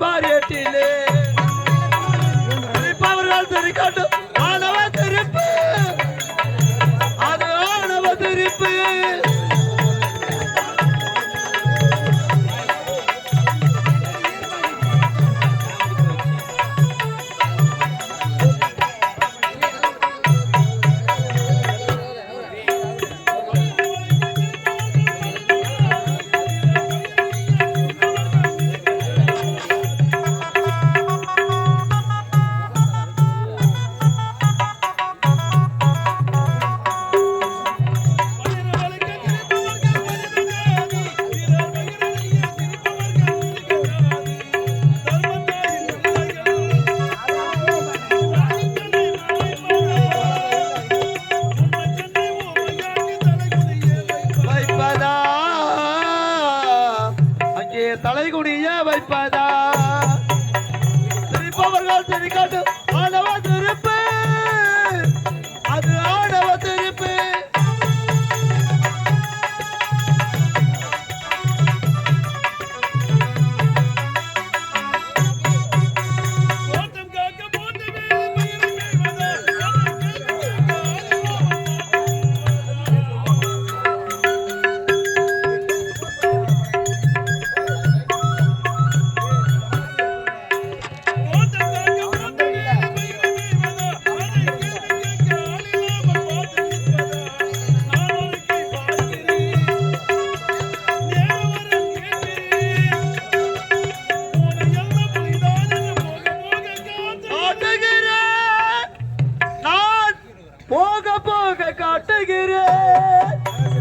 பாரியட்டிலே திருப்பவர்கள் திருக்காட்டும் ஆணவ திருப்பு அது ஆணவ திருப்பு தலைகுனிய வைப்பதா திருப்பவர்கள் திருக்காட்டு ஆணவ திருப்பு அது ஆணவ திருப்பு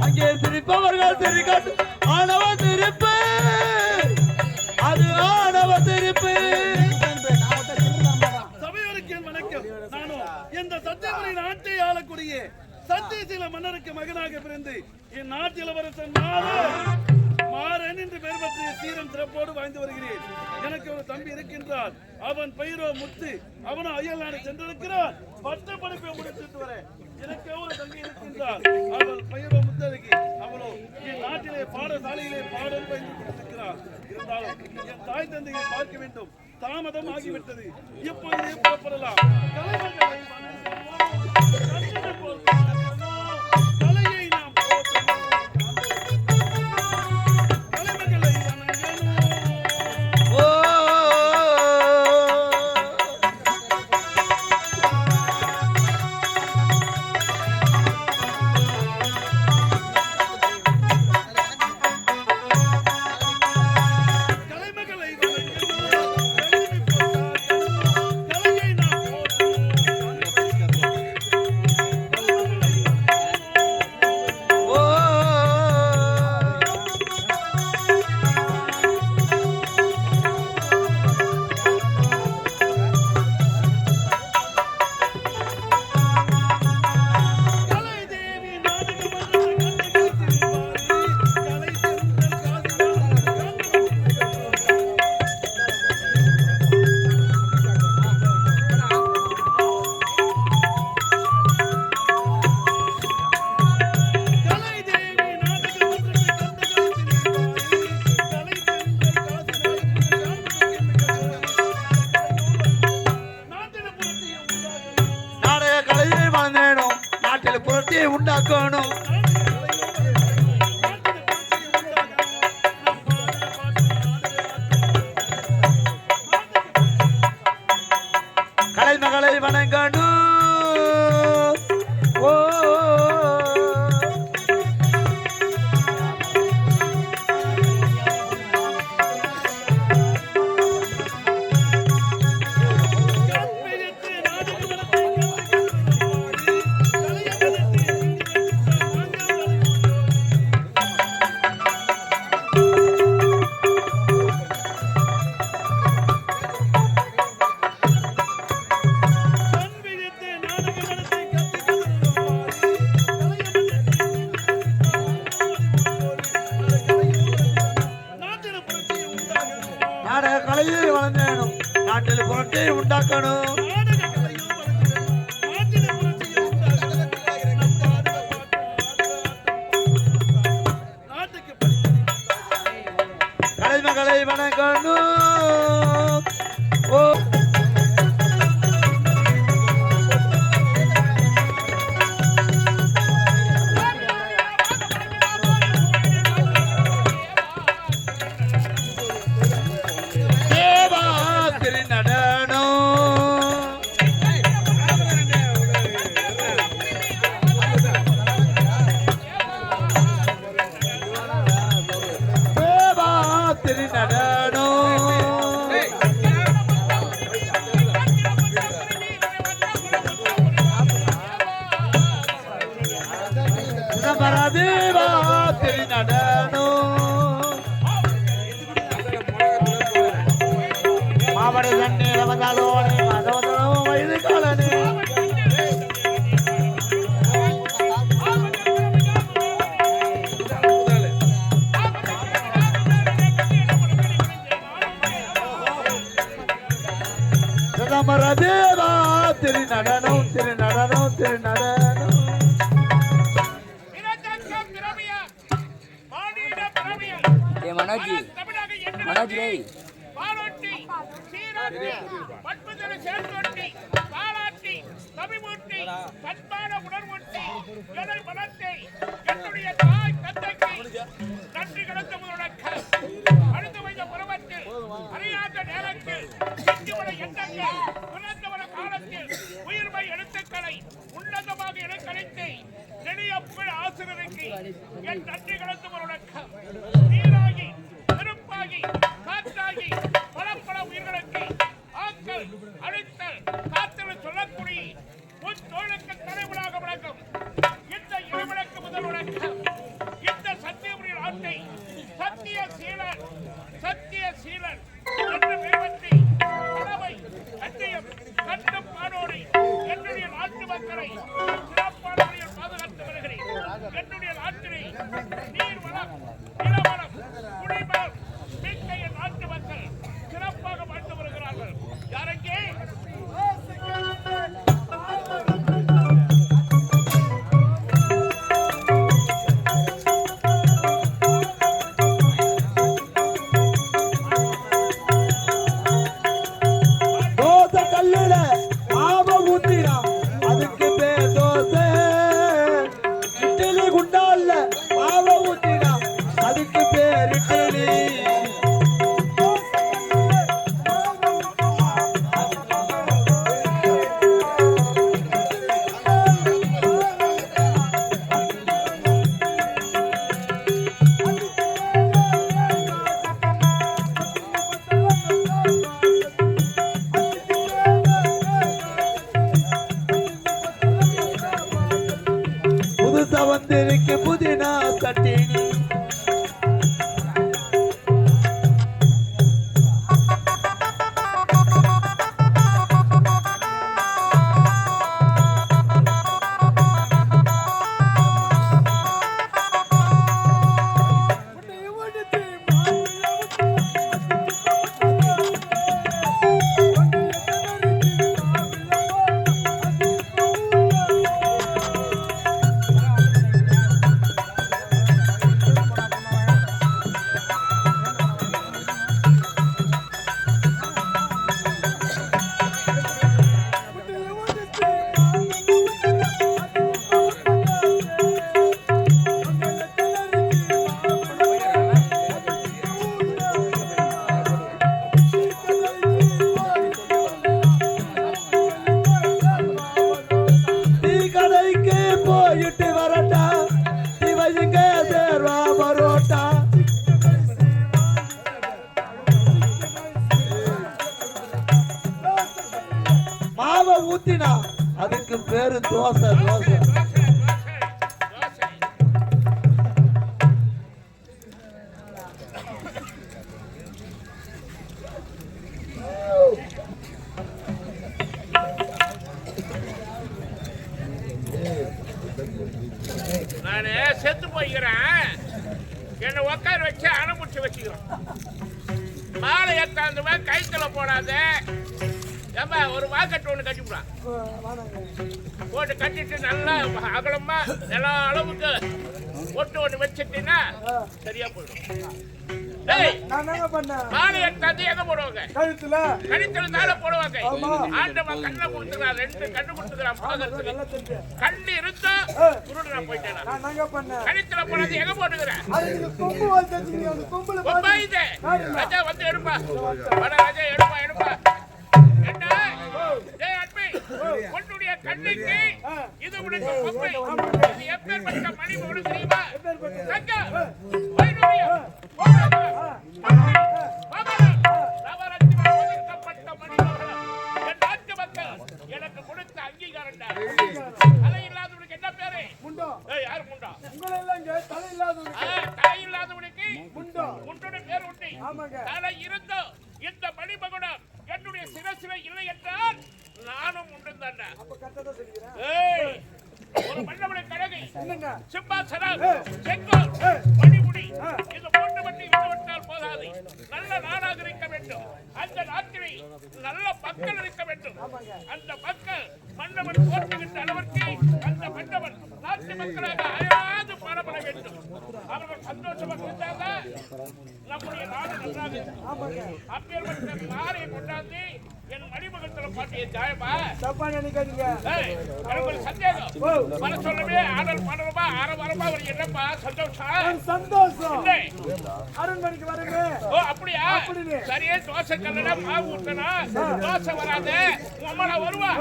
அங்கே திருப்பவர்கள் திருக்காட்டு ஆணவ திருப்பு அது ஆணவ திருப்பு சபையோருக்கு வணக்கம். நானும் இந்த சத்தியமலை நாட்டை ஆளக்கூடிய சத்தியசீல மன்னருக்கு மகனாக பிறந்து என் நாட்டு இளவரசன் மாறன் என்று பெயர் பற்றிய சீரம் சிறப்போடு வாழ்ந்து வருகிறேன். எனக்கு ஒரு தம்பி இருக்கின்றான். அவன் பெயரோ முத்து. அவனும் அயல் நாடு சென்றிருக்கிறான். பட்ட படிப்பை முடித்துட்டு வர எனக்கு ஒரு தம்பி இருக்கின்றான். அவள் பெயரோ முத்தழகி. அவளோ என் நாட்டிலே பாடசாலையிலே பாடல் பயின்று கொண்டிருக்கிறார். இருந்தாலும் என் தாய் தந்தையை பார்க்க வேண்டும். தாமதம் ஆகிவிட்டது. எப்பொழுது புறப்படலாம்? தலையை நாம் புரட்சியை உண்டாக்கணும். கலைமகளை வணங்கணும். கலையை வளர்ந்தேனும் நாட்டில் புரட்சியை உண்டாக்கணும். கலைமகளை வணங்கணும். ரதேவாத்திரி நடனம் மாவடி தண்ணீர் வந்தாலோனே மதவதனோ வயது காலனே ரதேவா திரு நடனம் திரு நடனம் திரு நடனம் மனோஜி மனோஜ் ரே பாலோட்டி சீராட்டி பட்புதல சேர்த்தோட்டி பாலாட்டி தமிழ்மூட்டி பத்மான உணர்வூட்டி எதை பலத்தை என்னுடைய தாய் தந்தைக்கு நன்றி கடந்த முதலக்க அடுத்து வைத்த பருவத்தில் அறியாத நேரத்தில் சித்திவட எண்ணங்கள் உணர்ந்தவர காலத்தில் உயிர்மை எழுத்துக்களை உன்னதமாக இடைக்கணித்து நெடிய புகழ் ஆசிரியருக்கு என் நன்றி கடந்த முதலக்க நீராகி நெருப்பாகி காற்றாகி பல உயிர்களுக்கு ஆக்கல் அழித்தல் காத்தல் சொல்லக்கூடிய உன் தோளுக்கு தலைவராக வழங்கும் இந்த இறைவனுக்கு முதல் வணக்கம் இந்த சத்தியபுரி நாட்டை சத்திய சீலன் என்று மேம்பற்றி கடமை கட்டியம் கட்டும் பாடோடி என்னுடைய நாட்டு மக்களை சிறப்பான முறையில் பாதுகாத்து வருகிறேன். என்னுடைய நாட்டினை நீர் வளம் நிலவளம் குடிமரம் மிக்க என் நாட்டு மக்கள் சிறப்பாக வாழ்ந்து வருகிறார்கள். யாரெங்கே தோசை கல்லுல மாவை ஊத்தினா அதுக்கு பேர் தோசை இட்லி குண்டால மாவை ஊத்தினா அதுக்கு பேர் இட்லி புதுசா வந்திருக்கு புதினா சட்டினி போயிட்டு வரட்டா சிவஜிங்க சேர்வா பரோட்டா மாவை ஊத்தினா அதுக்கு பேரு தோசை தோசை நானு செத்து போய்க்கிறேன். என்னை உட்கார வச்சு அணைமுடிச்சு வச்சுக்கிறோம். மாலை ஏத்தாந்துவன் கைத்துல போடாத. ஏம்பா ஒரு வாக்கட்டு ஒண்ணு கட்டிவிடான். போட்டு கட்டிட்டு நல்லா அகலமா எல்லா அளவுக்கு ஒட்டு ஒண்ணு வச்சுட்டீங்கன்னா சரியா போயிடும். மாலை எடுத்தாந்து எங்க போடுவாங்க? கழுத்துல தாழ போடுவாங்க. ஆண்டவன் கண்ணை கொடுத்துக்கிறான், 2 கண்ணு கொடுத்துக்கிறான் பாக்கிறதுக்கு. கண்ணு இருந்தா குருடனா போயிட்டேன். கழுத்துல போனது எங்க போட்டுக்கிறேன்? ராஜா வந்து எடுப்பா, ராஜா எடுப்பா எடுப்பா. என்ன அன்பை உன்னுடைய கண்ணுக்கு இது உனக்கு பொம்மை. இது எப்பேற்பட்ட மணி போடு தெரியுமா? எனக்கு கொடுத்த அங்கீகாரம். அதை இல்லாதவனுக்கு என்ன பேரு? யாரு முண்டோ யாரு முண்டா உங்களை எல்லாம் இங்க தலை இல்லாதவனுக்கு தலை இல்லாதவனுக்கு முண்டோ முண்டோட பேர் உண்டு ஆமாங்க தலை இருந்தோ இந்த மணிமகுடம் என்னுடைய சிரசில இல்லை என்றால் நானும் முண்டன் தாண்டா அப்ப கரெக்டா சொல்லிக்கிறேன் ஏய் ஒரு மன்னவனை கழகை என்னங்க சிம்மாசனம் செங்கோல் மணிமுடி இது போன்ற வண்டி விட்டுவிட்டால் போதாது நல்ல நாடாக இருக்க வேண்டும் அந்த நாட்டிலே நல்ல மக்கள் இருக்க வேண்டும் அந்த மக்கள் மன்னவன் போற்றுகின்ற அளவிற்கு அந்த மன்னவன் நாட்டு மக்களாக அழகாது பாடப்பட வேண்டும் அவர்கள் சந்தோஷமாக இருந்தால்தான் நம்முடைய நாடு நன்றாக அப்பேற்பட்ட நாரை கொண்டாந்து என் மணிமகத்தில் பாட்டிய ஜாயமா தப்பா நினைக்காதீங்க எனக்கு சந்தேகம் மன சொல்லவே ஆடல் பாடலமா ஆரவாரமா ஒரு என்னப்பா சந்தோஷம் சந்தோஷம் அரண்மனைக்கு வரவே ஓ அப்படியா சரியே தோசை கல்லடா மாவு ஊட்டனா தோசை வராத அம்மா வருவா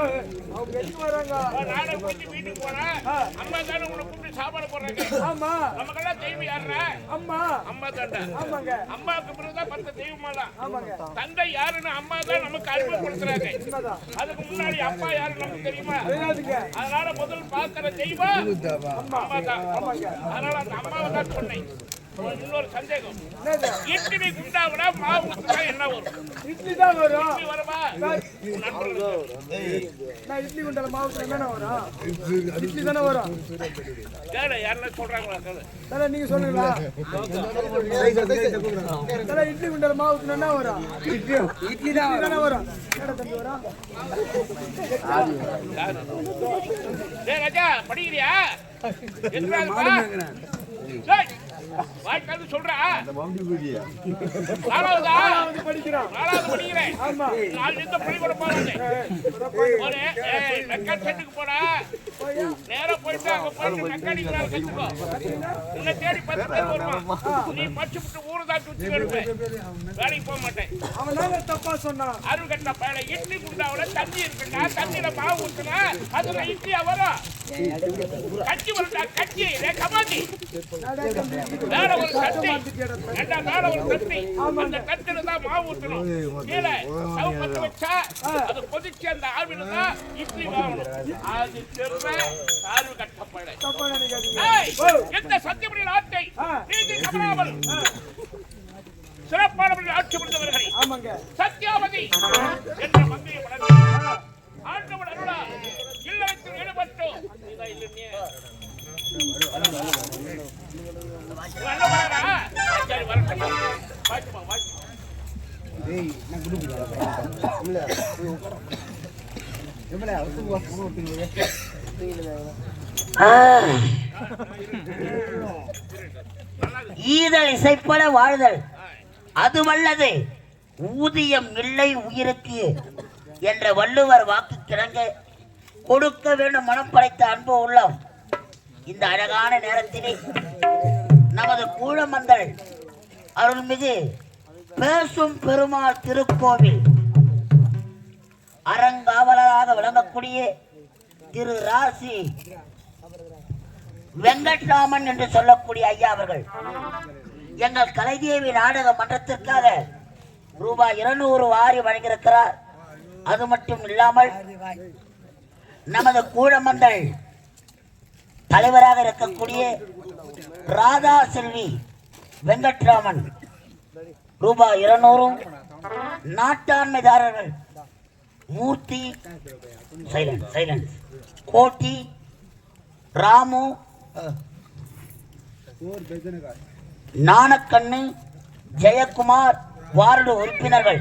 அவங்க எதுக்கு வராங்க நானே போய் வீட்டுக்கு போறேன் அம்மா தானே உனக்கு கூப்பிட்டு சாப்பாடு போடுறாங்க ஆமா நமக்கெல்லாம் தெய்வம் யாருடா அம்மா அம்மா தாண்டா ஆமாங்க அம்மாவுக்கு பிறகுதான் பத்து தெய்வமாலாம் ஆமாங்க தந்தை யாருன்னு அம்மா தான் நமக்கு அறிமுகப்படுத்துறாங்க உண்மைதான் அதுக்கு முன்னாடி அப்பா யாரு நமக்கு தெரியுமா தெரியாதுங்க அதனால முதல் பார்க்கிற தெய்வம் அம்மா தான் அதனால அந்த அம்மாவை தான் சொன்னேன் இன்னொரு சந்தேகம் என்னது இட்லி குண்டாவிட மாவு ஊத்துனா என்ன வரும் இட்லி தான் வரும் இட்லி வருமா நான் இட்லி குண்டால மாவுக்கு என்னென்ன வரும் இட்லி தானே வரும் கேளு யாருன்னா சொல்றாங்களா கேளு தலை நீங்க சொல்லுங்களா தலை இட்லி குண்டால மாவுக்கு என்ன வரும் இட்லி தானே வரும் என்ன தம்பி வரும் டேய் ராஜா படிக்கிறியா எதுக்குடா டேய் வாய்க்காது சொல்றா நாலாவதா படிக்கிறோம் நாலாவது படிக்கிறேன் ஆமா நாலு இந்த பள்ளிக்கூட போறாங்க ஒரு மெக்கானிக் செட்டுக்கு போடா நேரா போயிட்டு அங்க போயிட்டு மெக்கானிக் வேலை கத்துக்கோ உன்னை தேடி 10 பேர் வருவான் நீ படிச்சு விட்டு ஊரு தான் சுத்தி வருவேன் வேலைக்கு போக மாட்டேன் அவன் தாங்க தப்பா சொன்னான் அருள் கட்ட பையல இட்லி குண்டாவில தண்ணி இருக்குண்டா தண்ணியில மாவு ஊத்துனா அதுல இட்லியா வரும் கட்சி வருண்டா கட்சி கமாட்டி மேல ஒரு கட்டி ரெண்டா மேல ஒரு கட்டி அந்த கட்டில தான் மாவு ஊத்தணும் கீழே ஸ்டவ் பத்த வச்சா அது கொதிச்சு அந்த ஆவில தான் இட்லி வாங்கணும் அது தெருவ ஆறு கட்டப்பட தப்பா நினைக்காதீங்க எந்த சத்தியமணி நாட்டை நீதி கமலாமல் சிறப்பானவர்கள் ஆட்சி புரிந்தவர்களை ஆமாங்க சத்யாவதி என்ற மங்கையை வளர்த்து ஆண்டவன் அருளா இல்லத்தில் ஈடுபட்டோம் இதை இல்லையே ஈதல் இசைப்பட வாழ்தல் அது வல்லது ஊதியம் இல்லை உயிருக்கு என்ற வள்ளுவர் வாக்கு கிடங்க கொடுக்க வேண்டும் மனம் படைத்த அன்பு உள்ளம் இந்த அழகான நேரத்திலே நமது கூழமந்தல் அருள்மிகு பேசும் பெருமாள் திருக்கோவில் அறங்காவலராக விளங்கக்கூடிய திரு ராசி வெங்கட்ராமன் என்று சொல்லக்கூடிய ஐயா அவர்கள் எங்கள் கலைதேவி நாடக மன்றத்திற்காக ரூபாய் 200 வாரி வழங்கியிருக்கிறார். அது மட்டும் இல்லாமல் நமது கூழமந்தல் தலைவராக இருக்கக்கூடிய ராதா செல்வி வெங்கட்ராமன் ரூபாய் 200, நாட்டாண்மைதாரர்கள் மூர்த்தி சைலன்ஸ் கோட்டி ராமு நாணக்கண்ணு ஜெயக்குமார் வார்டு உறுப்பினர்கள்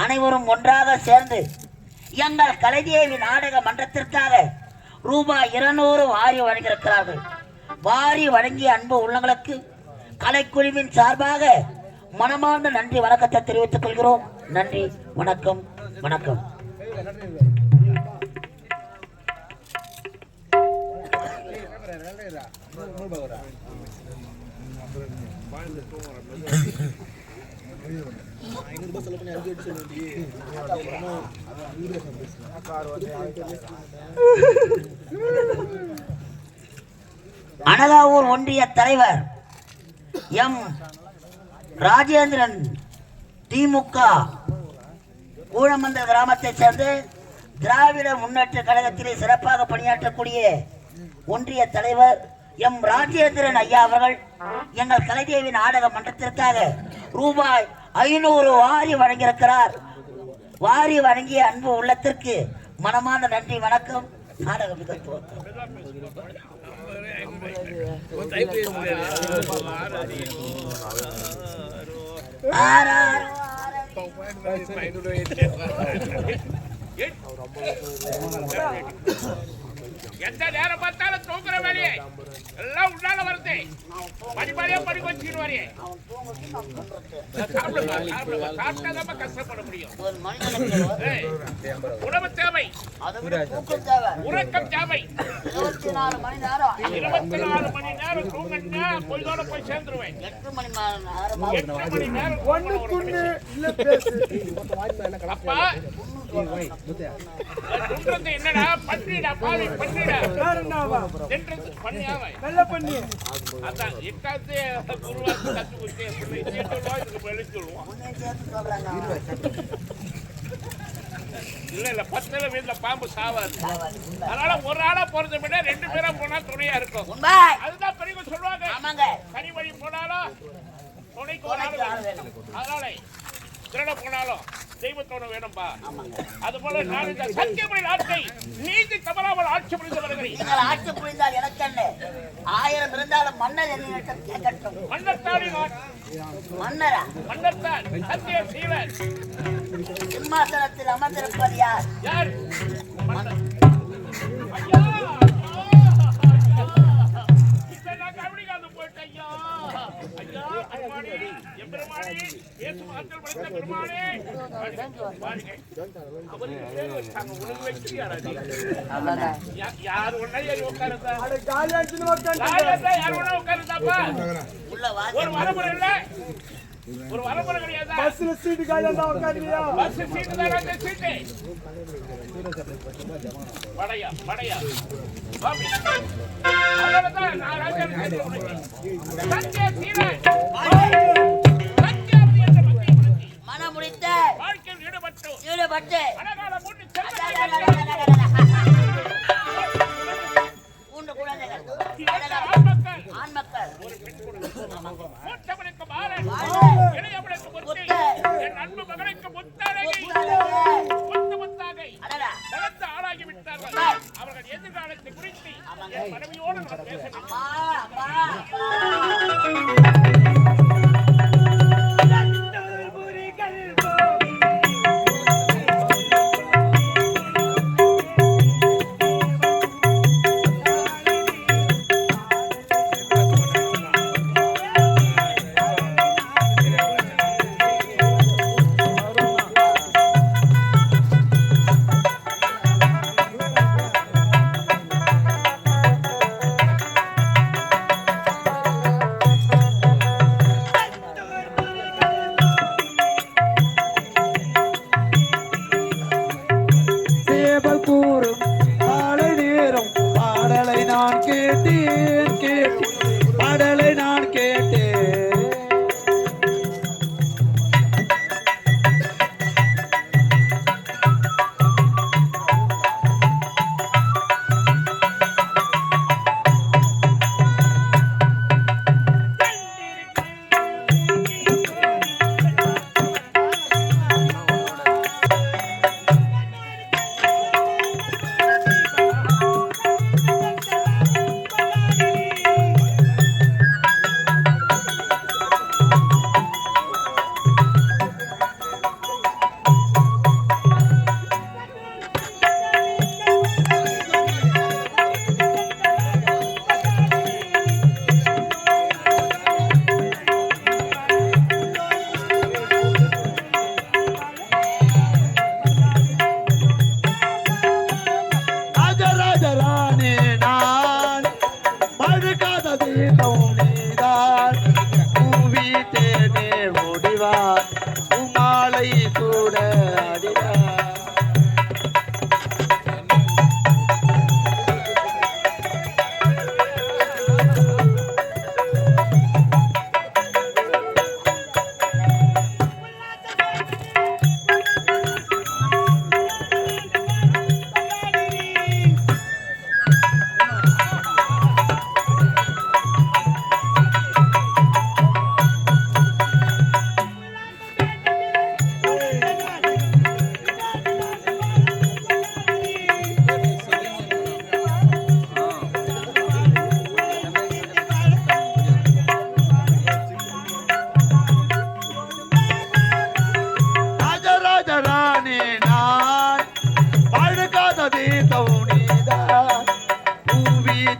அனைவரும் ஒன்றாக சேர்ந்து எங்கள் கலைதேவி நாடக மன்றத்திற்காக ரூபாய் 200 வாரி வழங்கியிருக்கிறார்கள். வாரி வழங்கிய அன்பு உள்ளங்களுக்கு கலைக்குழுவின் சார்பாக மனமார்ந்த நன்றி வணக்கத்தை தெரிவித்துக் கொள்கிறோம். நன்றி, வணக்கம், வணக்கம். அனகாவூர் ஒன்றிய தலைவர் எம் ராஜேந்திரன் திமுக கூழமந்தல் கிராமத்தை சேர்ந்து திராவிட முன்னேற்ற கழகத்திலே சிறப்பாக பணியாற்றக்கூடிய ஒன்றிய தலைவர் எம் ராஜேந்திரன் ஐயா அவர்கள் எங்கள் கலைதேவி நாடக மன்றத்திற்காக ரூபாய் 500 வாரி வழங்கியிருக்கிறார். வாரி வழங்கிய அன்பு உள்ளத்திற்கு மனமான நன்றி. வணக்கம். நாடகம் மிக துவக்கம். எந்த நேரம் பார்த்தாலும் தூக்குற வேலையே எல்லாம் உன்னால வருது. படிப்பாடியா படிக்க வச்சுக்கிட்டு வரையே சாப்பிட்டாதான் கஷ்டப்பட முடியும். உணவு தேவை, உறக்கம் தேவை. 24 மணி நேரம் 24 மணி நேரம் தூங்கினா பொழுதோட போய் சேர்ந்துருவேன். 8 மணி நேரம் 8 மணி நேரம் அப்பா துன்றது என்னடா? பன்னிடா பாவி, பன்னிடா தின்றது பண்ணியாவை நல்ல பண்ணி அதான் எட்டாவது குருவாக்கு கத்து கொடுத்து எழுதி சொல்லுவோம். இல்ல 10 வீட்டுல பாம்பு சாவாது. அதனால ஒரு ஆளா போறதை விட 2 பேரா போனா துணையா இருக்கும். அதுதான் பெரியவங்க சொல்லுவாங்க. கனி வழி போனாலும் துணைக்கு ஒரு ஆள் வேணும். அதனால திருட போனாலும் தெய்வத்தோட வேணும்பா. அது போல நான் இந்த சத்தியமணி நாட்டை நீதி தவறாமல் ஆட்சி புரிந்து வருகிறேன். நீங்கள் ஆட்சி புரிந்தால் எனக்கு என்ன? 1000 இருந்தாலும் மன்னர் என்னிடம் கேட்கட்டும். மன்னர்தானே மன்னரா? மன்னர்தான் சத்திய சீலன். சிம்மாசனத்தில் அமர்ந்திருப்பது யார்? யார்? மன்னர். ஐயா இதெல்லாம் கவனிக்காத போயிட்ட ஐயா. ஐயா பெருமானே, எம்பெருமானே, இயேசு மகத்தில் படைத்த பெருமானே. யார் ஒன்னா ஏறி உட்காருதா? யார் ஒன்னா உட்காருதாப்பா? ஒரு வரமுறை இல்ல, ஒரு வரமுறை கிடையாது. பஸ்ல சீட்டு காலியா உட்கார்ந்தியா? பஸ் சீட்டு தான் அந்த சீட்டு. படையா படையா பாபி. அவ்வளவுதான். நான் ராஜா சத்திய சீலன் சத்தியாவதி என்ற பக்தியை படுத்தி மனமுடித்த வாழ்க்கையில் ஈடுபட்டு அழகால மூட்டு மூன்று குழந்தைகள், ஆண் மக்கள், மூத்தவனுக்கு மாறன், இளையவனுக்கு முத்து, என் அன்பு மகனுக்கு முத்தழகை, முத்தாகை வளர்ந்த ஆளாகி விட்டார்கள். அவர்கள் எதிர்காலத்தை குறித்து என் மனைவியோடு நான் பேச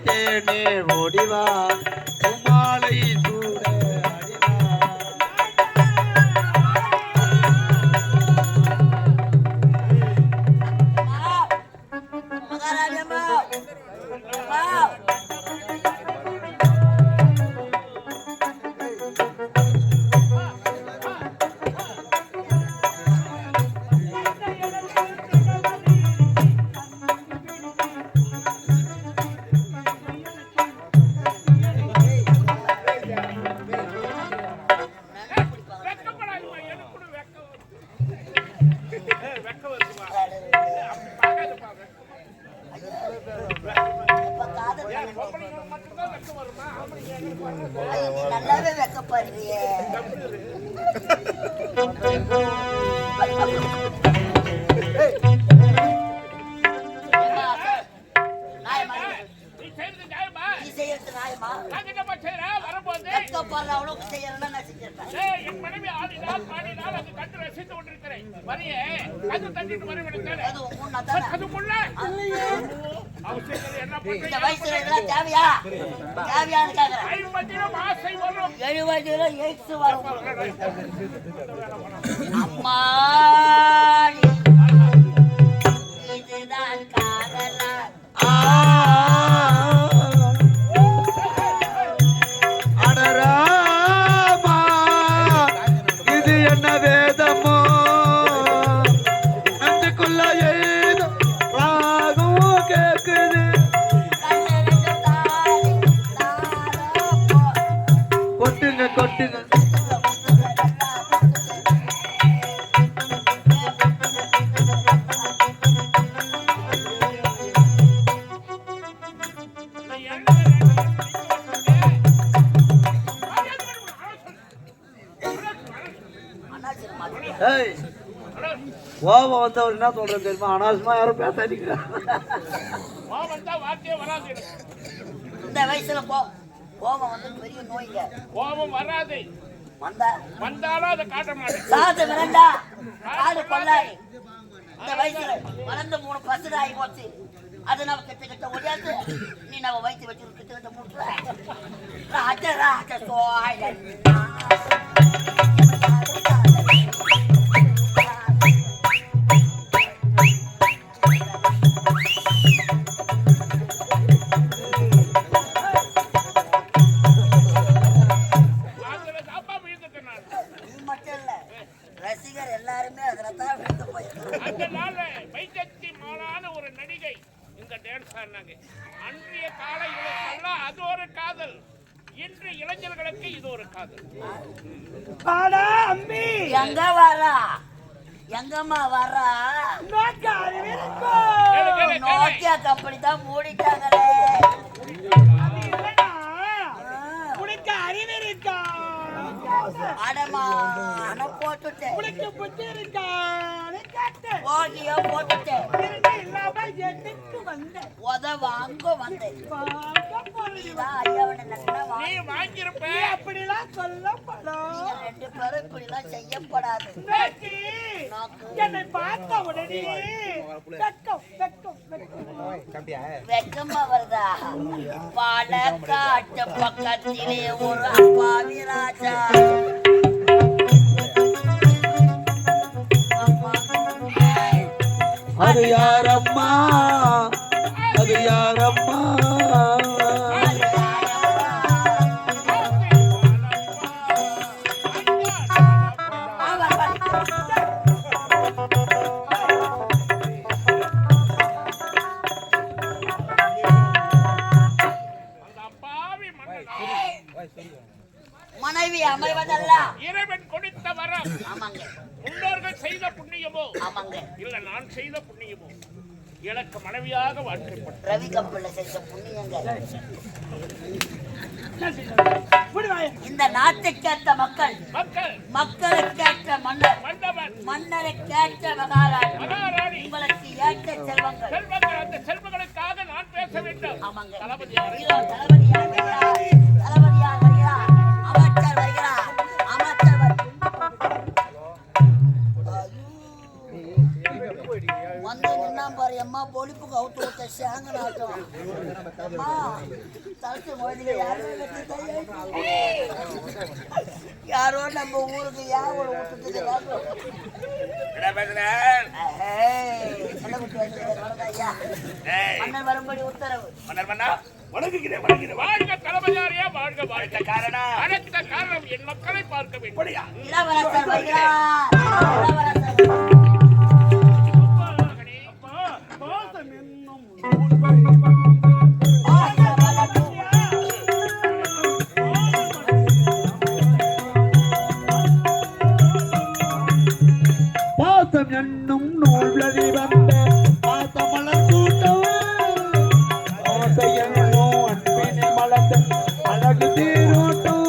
தேனே ஓடிவா மாலை சூட வெக்கப்படாதீமா, எனக்கு கூட வெக்கம் வருதுமா. அப்படி பார்க்காதப்பா, பொம்பளைங்களுக்கு மட்டும்தான் வெக்கம் வருமா? ஆம்பளைங்க எங்களுக்கு வராது. நல்லாவே வெக்கப்படுறியே. நீ செய்யறது நியாயமா? நீ செய்யறது நியாயமா? நாங்க என்னப்பா செய்யறோம்? வரும்போது வெக்கப்படுற அவ்வளவுக்கு செய்யறேன்னா நான் செஞ்சிருப்பேன். என் மனைவி ஆடினால் பாடினால் அது கண்டு ரசித்து கொண்டிருக்கிறேன். வரையே அது தட்டிட்டு வரவிடுத்தேன். அது உன்னை தானே. அதுக்குள்ள அவசியங்கள் என்ன இந்த பண்றீங்க? வயசுல இதெல்லாம் தேவையா? தேவையான்னு கேக்குறேன். 50 ஆசை வரும். 70 எய்ட்ஸ் வரும். அம்மா இதுதான் காதலா? அடராமா இது என்ன வேதமோ நெஞ்சுக்குள்ள ஏதோ ராகம் கேக்குது கண்ணெடுத்து தாலி தாரோ போ. கொட்டுங்க கொட்டுங்க ஏய் கோபம் வந்து அவர் என்ன சொல்றது தெரியுமா? அனாவசியமா யாரும் பேச அடிக்கிறாங்க. கோபம் தான் வார்த்தையே வராது. இந்த வயசுல கோபம் வந்து பெரிய நோய்ங்க. கோபம் வராது. வந்தாலும் அதை காட்ட மாட்டேன். சாது மிரண்டா காடு கொள்ளாய். இந்த வயசுல வளர்ந்து 3 பசங்க ஆகி போச்சு. அது நம்ம கிட்ட ஒடியாது. நீ நம்ம வயிற்று வச்சு கிட்ட முட்டுற ராஜா ராஜா சோய் அதுல தாப்பா விழுந்துட்டேன் நான். மட்டும் இல்ல ரசிகர் எல்லாருமே அதுல தான் விழுந்து போயிருக்காங்க. அந்த நாள்ல வைஜத்தி மாலான ஒரு நடிகை இந்த டான்ஸ் ஆடினாங்க. அன்றைய கால இளைஞர்கள்லாம் அது ஒரு காதல். இன்று இளைஞர்களுக்கு இது ஒரு காதல். எங்க வரா? எங்கம்மா வரா? நோக்கியா கம்பெனி தான் மூடிட்டாங்களே. அடமான போட்டுட்டேன். ஓகியோ போட்டுட்டேன். உத வாங்க வந்தேன். நீதான் ஐயாவனை நல்லா நீ வாங்கியிருப்ப. அப்படிலாம் சொல்லப்படும். நீங்க 2 பேரும் இப்படிலாம் செய்யப்படாது. என்னை பார்த்த உடனே வெக்கம் வெக்கம் வெக்கம். வெக்கமா வருதா? பாலக்காட்டு பக்கத்திலே ஒரு அப்பாவி ராஜா. அது யாரம்மா? அது யாரம்மா? மனைவி அமைவதல்ல இறைவன் கொடுத்த வரம். ஆமாங்க முன்னோர்கள் செய்த புண்ணியமோ ஆமாங்க. இல்ல நான் செய்த புண்ணியமோ எனக்கு மனைவியாக வாழ்க்கைப்பட்ட ரவி கம்பெனில செஞ்ச புண்ணியங்க. இந்த நாட்டுக்கேற்ற மக்கள், மக்கள், மக்களுக்கேற்ற மன்னர், மன்னவன், மன்னருக்கேற்ற மகாராணி, மகாராணி, உங்களுக்கு ஏற்ற செல்வங்கள். செல்வங்கள். அந்த செல்வங்களுக்காக நான் பேச வேண்டும். ஆமாங்க. தளபதி இதோ தளபதியார் வருகிறார். தளபதியார் வருகிறார். அமைச்சர் வருகிறார். அமைச்சர் வந்து நின்னா பாரு அம்மா பொலிப்புக்கு அவுத்து விட்ட சேங்கனாட்டம் அம்மா தலத்து மொழியில யாரோ நம்ம ஊருக்கு யாரோட விட்டுட்டு மன்னர் வரும்படி உத்தரவு. வாழ்க தலைமையாரே, வாழ்க வாழ்க காரணம் அனைத்த காரணம் என் மக்களை பார்க்க வேண்டும். இளவரசர் வருகிறார். பாசம் என்னும் பாசம் என்னும் நூல்வழி வந்த பாசமலர் கூட்டம் ஆசை என்னும் அன்பினை மலர்ந்த அழகு தேரோட்டம்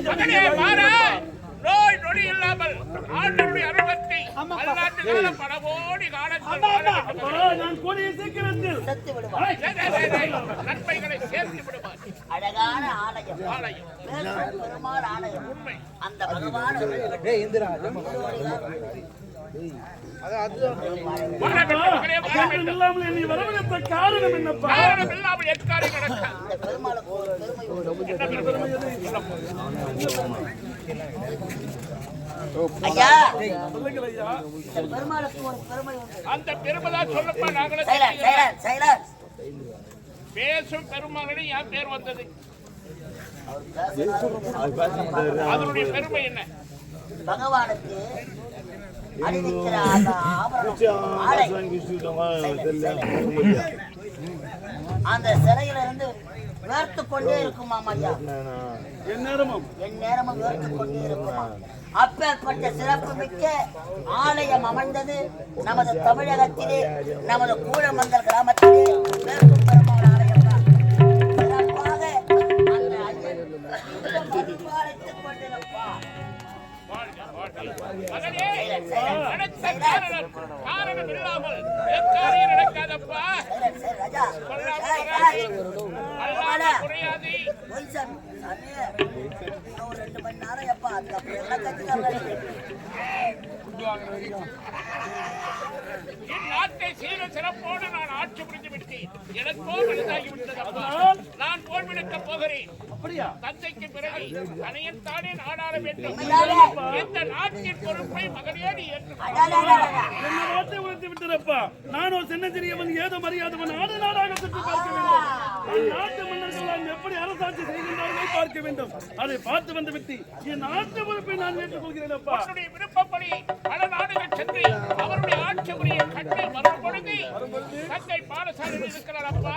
மகனே மாறா, நோய் நொடி இல்லாமல் ஆண்டவருடைய அருள்பக்தி பல்லாண்டு காலம் படவோடி காலத்தில் நான் கூடிய சீக்கிரத்தில் நன்மைகளை சேர்த்து விடுவார். அழகான ஆலயம் ஆலயம் பெருமாள் ஆலயம். உண்மை. அந்த பகவான் இல்லாமல் நீ வரவழைத்த காரணம் என்னப்பா? காரணம் இல்லாமல் எக்காரியம் நடக்க இந்த பெருமாளுக்கு ஒரு பெருமை ஐயா. சொல்லுங்கள் ஐயா. இந்த பெருமாளுக்கு ஒரு பெருமை உண்டு. அந்த பெருமதா சொல்லப்பா நாங்களே சைலன்ஸ். பேசும் பெருமாளிடம் என் பேர் வந்தது. அதனுடைய பெருமை என்ன? பகவானுக்கு அணிவிக்கிற அந்த ஆபரணம் ஆடை. அந்த சிலையில இருந்து வேர்த்து கொண்டே இருக்குமாம் ஐயா. என் நேரமும் வேர்த்து கொண்டே இருக்குமா. அப்பேற்பட்ட சிறப்பு மிக்க ஆலயம் அமைந்தது நமது தமிழகத்திலே, நமது கூழமந்தல் கிராமத்திலே வேர்க்கும் பெருமாள் ஆலயம் தான். சிறப்பாக அந்த ஐயன் பரிபாலித்துக் கொண்டிருப்பார். மகனே, நடத்த காரணம் இல்லாமல் எக்காரியம் நடக்காதப்பா. ராஜா குறையாது. இன்னும் 2 மணி நேரம் எப்பா, அதுக்கப்புறம் எல்லாம் கட்சிக்காரங்க என் நாட்டை சீர சிறப்போடு நான் ஆட்சி புரிந்து விட்டேன். எனக்கோ மனதாகி விட்டதப்பா. நான் போர் விடுக்க போகிறேன். அப்படியா? தந்தைக்கு பிறகு தனையன் தானே நாடாள வேண்டும். இந்த நாட்டின் பொறுப்பை மகனேடி என்று என்ன வார்த்தை உணர்த்தி விட்டதப்பா. நான் ஒரு சின்ன சிறியவன், ஏதோ மரியாதவன், நாடு நாடாக சுற்றி பார்க்க வேண்டும். நாட்டு மன்னர்கள் எப்படி அரசாட்சி செய்கின்றார்கள் பார்க்க வேண்டும். அதை பார்த்து வந்து விட்டு என் நாட்டு பொறுப்பை நான் ஏற்றுக்கொள்கிறேன் அப்பா. அவருடைய விருப்பப்படி பல நாடுகள் சென்று அவருடைய ஆட்சி முறையை கண்டு வரும் பொழுது தந்தை பாடசாலையில் இருக்கிறார் அப்பா.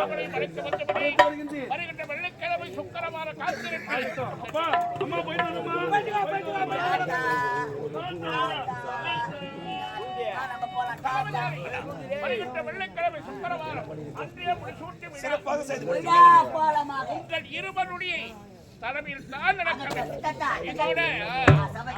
அவரை மறைத்து வந்தபடி வருகின்ற வெள்ளிக்கிழமை சுக்கிரவார காத்திருக்கிறேன் அப்பா. அம்மா போயிட்டு வரணுமா? வருகின்ற வெள்ளிக்கிழமை சுக்கிரவாரம் அன்றைய முடிசூட்டி சிறப்பாக செய்து கோலமாக உங்கள் இருவருடைய தலைமையில் தான் நடக்க வேண்டும். இதோட சபை